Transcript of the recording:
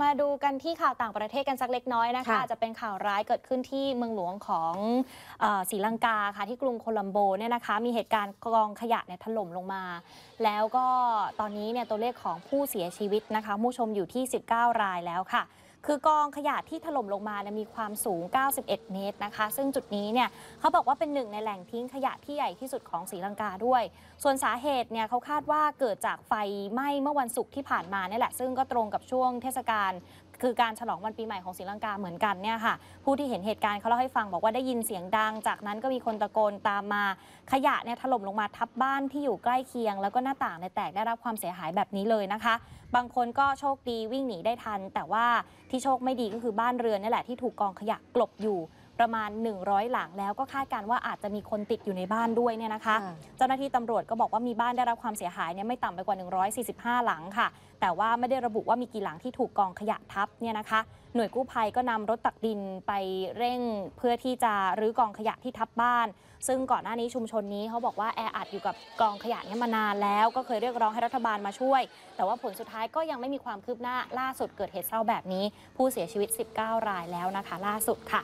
มาดูกันที่ข่าวต่างประเทศกันสักเล็กน้อยนะคะอาจจะเป็นข่าวร้ายเกิดขึ้นที่เมืองหลวงของศรีลังกาค่ะที่กรุงโคลัมโบเนี่ยนะคะมีเหตุการณ์กองขยะเนี่ยถล่มลงมาแล้วก็ตอนนี้เนี่ยตัวเลขของผู้เสียชีวิตนะคะผู้ชมอยู่ที่19 รายแล้วค่ะคือกองขยะที่ถล่มลงมาเนี่ยมีความสูง91 เมตรนะคะซึ่งจุดนี้เนี่ยเขาบอกว่าเป็นหนึ่งในแหล่งทิ้งขยะที่ใหญ่ที่สุดของศรีลังกาด้วยส่วนสาเหตุเนี่ยเขาคาดว่าเกิดจากไฟไหม้เมื่อวันศุกร์ที่ผ่านมาเนี่ยแหละซึ่งก็ตรงกับช่วงเทศกาลคือการฉลองวันปีใหม่ของศรีลังกาเหมือนกันเนี่ยค่ะผู้ที่เห็นเหตุการณ์เขาเล่าให้ฟังบอกว่าได้ยินเสียงดังจากนั้นก็มีคนตะโกนตามมาขยะเนี่ยถล่มลงมาทับบ้านที่อยู่ใกล้เคียงแล้วก็หน้าต่างเนี่ยแตกได้รับความเสียหายแบบนี้เลยนะคะบางคนก็โชคดีวิ่งหนีได้ทันแต่ว่าที่โชคไม่ดีก็คือบ้านเรือนนี่แหละที่ถูกกองขยะกลบอยู่ประมาณ100 หลังแล้วก็คาดการณ์ว่าอาจจะมีคนติดอยู่ในบ้านด้วยเนี่ยนะคะเจ้าหน้าที่ตำรวจก็บอกว่ามีบ้านได้รับความเสียหายเนี่ยไม่ต่ำไปกว่า145 หลังค่ะแต่ว่าไม่ได้ระบุว่ามีกี่หลังที่ถูกกองขยะทับเนี่ยนะคะหน่วยกู้ภัยก็นำรถตักดินไปเร่งเพื่อที่จะรื้อกองขยะที่ทับบ้านซึ่งก่อนหน้านี้ชุมชนนี้เขาบอกว่าแออัดอยู่กับกองขยะนี้มานานแล้วก็เคยเรียกร้องให้รัฐบาลมาช่วยแต่ว่าผลสุดท้ายก็ยังไม่มีความคืบหน้าล่าสุดเกิดเหตุเศร้าแบบนี้ผู้เสียชีวิต19 รายแล้วนะคะล่าสุดค่ะ